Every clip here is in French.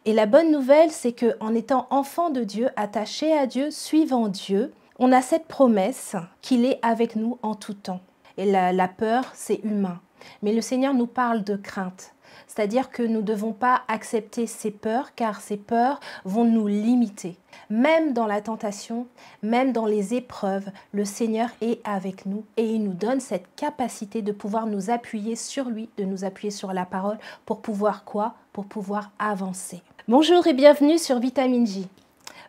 Et la bonne nouvelle, c'est qu'en étant enfant de Dieu, attaché à Dieu, suivant Dieu, on a cette promesse qu'il est avec nous en tout temps. Et la peur, c'est humain. Mais le Seigneur nous parle de crainte. C'est-à-dire que nous ne devons pas accepter ces peurs, car ces peurs vont nous limiter. Même dans la tentation, même dans les épreuves, le Seigneur est avec nous et il nous donne cette capacité de pouvoir nous appuyer sur lui, de nous appuyer sur la parole pour pouvoir quoi? Pour pouvoir avancer. Bonjour et bienvenue sur Vitamine J.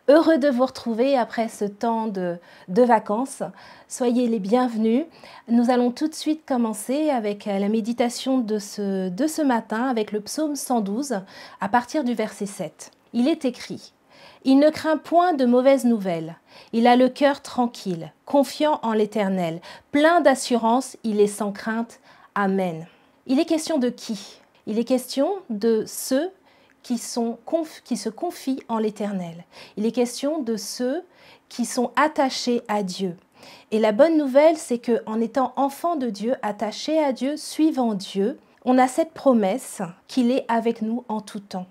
Heureux de vous retrouver après ce temps de vacances. Soyez les bienvenus. Nous allons tout de suite commencer avec la méditation de ce matin avec le psaume 112 à partir du verset 7. Il est écrit « Il ne craint point de mauvaises nouvelles. Il a le cœur tranquille, confiant en l'Éternel. Plein d'assurance, il est sans crainte. Amen. » Il est question de qui? Il est question de ceux qui se confient en l'Éternel. Il est question de ceux qui sont attachés à Dieu. Et la bonne nouvelle, c'est qu'en étant enfant de Dieu, attaché à Dieu, suivant Dieu, on a cette promesse qu'il est avec nous en tout temps.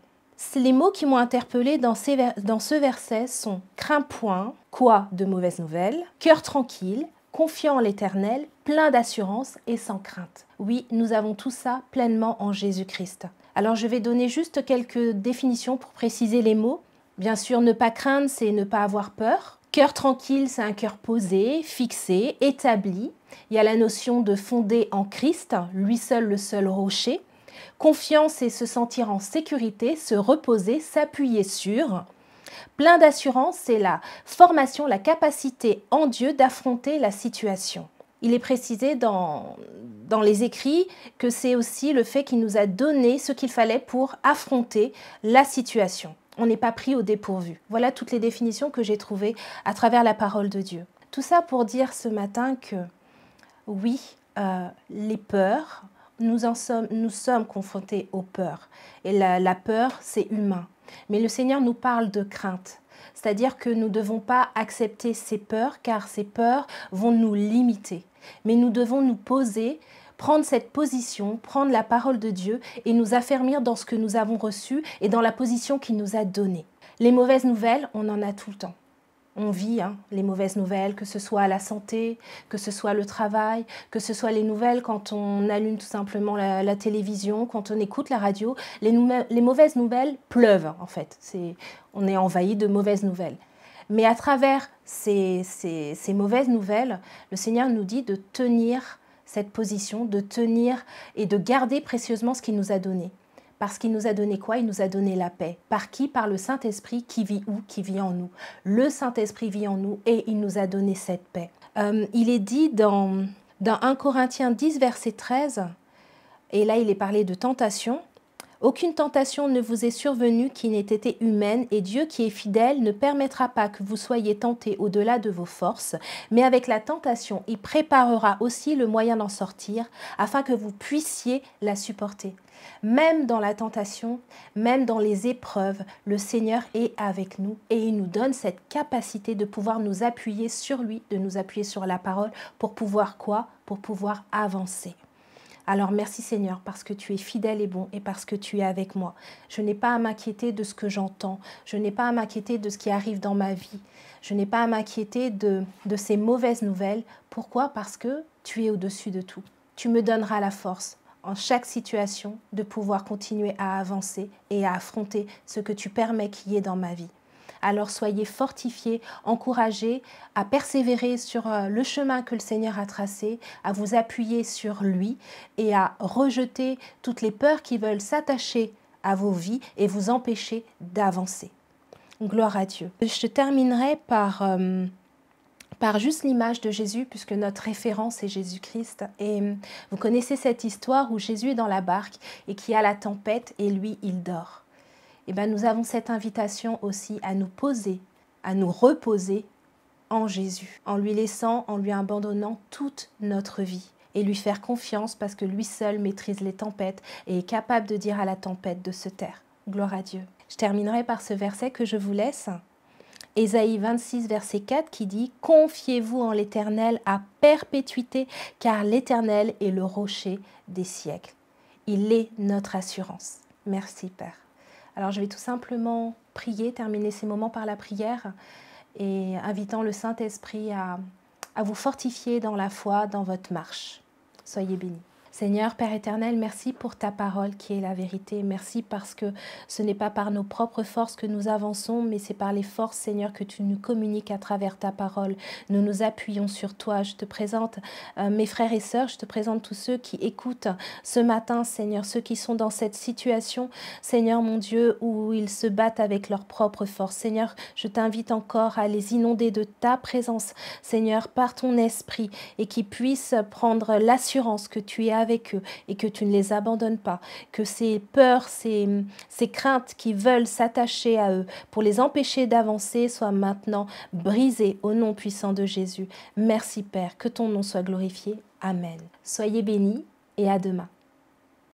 Les mots qui m'ont interpellée dans ce verset sont « crains point », quoi de mauvaises nouvelles, « cœur tranquille », confiant en l'Éternel, plein d'assurance et sans crainte. Oui, nous avons tout ça pleinement en Jésus-Christ. Alors je vais donner juste quelques définitions pour préciser les mots. Bien sûr, ne pas craindre, c'est ne pas avoir peur. Cœur tranquille, c'est un cœur posé, fixé, établi. Il y a la notion de fonder en Christ, lui seul le seul rocher. Confiance, c'est se sentir en sécurité, se reposer, s'appuyer sur. Plein d'assurance, c'est la formation, la capacité en Dieu d'affronter la situation. Il est précisé dans les écrits que c'est aussi le fait qu'il nous a donné ce qu'il fallait pour affronter la situation. On n'est pas pris au dépourvu. Voilà toutes les définitions que j'ai trouvées à travers la parole de Dieu. Tout ça pour dire ce matin que oui, les peurs, nous sommes confrontés aux peurs. Et la peur, c'est humain. Mais le Seigneur nous parle de crainte. C'est-à-dire que nous ne devons pas accepter ces peurs, car ces peurs vont nous limiter. Mais nous devons nous poser, prendre cette position, prendre la parole de Dieu et nous affermir dans ce que nous avons reçu et dans la position qu'il nous a donnée. Les mauvaises nouvelles, on en a tout le temps. On vit les mauvaises nouvelles, que ce soit la santé, que ce soit le travail, que ce soit les nouvelles quand on allume tout simplement la télévision, quand on écoute la radio. Les mauvaises nouvelles pleuvent en fait. On est envahi de mauvaises nouvelles. Mais à travers ces mauvaises nouvelles, le Seigneur nous dit de tenir cette position, de tenir et de garder précieusement ce qu'il nous a donné. Parce qu'il nous a donné quoi? Il nous a donné la paix. Par qui? Par le Saint-Esprit qui vit où? Qui vit en nous. Le Saint-Esprit vit en nous et il nous a donné cette paix. Il est dit dans 1 Corinthiens 10, verset 13, et là il est parlé de tentation. Aucune tentation ne vous est survenue qui n'ait été humaine, et Dieu qui est fidèle ne permettra pas que vous soyez tentés au-delà de vos forces, mais avec la tentation, il préparera aussi le moyen d'en sortir, afin que vous puissiez la supporter. Même dans la tentation, même dans les épreuves, le Seigneur est avec nous et il nous donne cette capacité de pouvoir nous appuyer sur lui, de nous appuyer sur la parole pour pouvoir quoi? Pour pouvoir avancer. Alors merci Seigneur parce que tu es fidèle et bon et parce que tu es avec moi. Je n'ai pas à m'inquiéter de ce que j'entends. Je n'ai pas à m'inquiéter de ce qui arrive dans ma vie. Je n'ai pas à m'inquiéter de ces mauvaises nouvelles. Pourquoi? Parce que tu es au-dessus de tout. Tu me donneras la force en chaque situation de pouvoir continuer à avancer et à affronter ce que tu permets qu'il y ait dans ma vie. Alors soyez fortifiés, encouragés à persévérer sur le chemin que le Seigneur a tracé, à vous appuyer sur lui et à rejeter toutes les peurs qui veulent s'attacher à vos vies et vous empêcher d'avancer. Gloire à Dieu. Je terminerai par juste l'image de Jésus, puisque notre référence est Jésus-Christ. Et vous connaissez cette histoire où Jésus est dans la barque et qu'il y a la tempête et lui, il dort. Et bien, nous avons cette invitation aussi à nous poser, à nous reposer en Jésus, en lui laissant, en lui abandonnant toute notre vie et lui faire confiance parce que lui seul maîtrise les tempêtes et est capable de dire à la tempête de se taire. Gloire à Dieu. Je terminerai par ce verset que je vous laisse. Ésaïe 26, verset 4 qui dit « Confiez-vous en l'Éternel à perpétuité, car l'Éternel est le rocher des siècles. Il est notre assurance. » Merci Père. Alors je vais tout simplement prier, terminer ces moments par la prière et invitant le Saint-Esprit à vous fortifier dans la foi, dans votre marche. Soyez bénis. Seigneur, Père éternel, merci pour ta parole qui est la vérité. Merci parce que ce n'est pas par nos propres forces que nous avançons, mais c'est par les forces, Seigneur, que tu nous communiques à travers ta parole. Nous nous appuyons sur toi. Je te présente mes frères et sœurs, je te présente tous ceux qui écoutent ce matin, Seigneur, ceux qui sont dans cette situation, Seigneur mon Dieu, où ils se battent avec leurs propres forces. Seigneur, je t'invite encore à les inonder de ta présence, Seigneur, par ton esprit, et qu'ils puissent prendre l'assurance que tu es avec eux et que tu ne les abandonnes pas, que ces peurs, ces craintes qui veulent s'attacher à eux pour les empêcher d'avancer soient maintenant brisées au nom puissant de Jésus. Merci Père, que ton nom soit glorifié. Amen. Soyez bénis et à demain.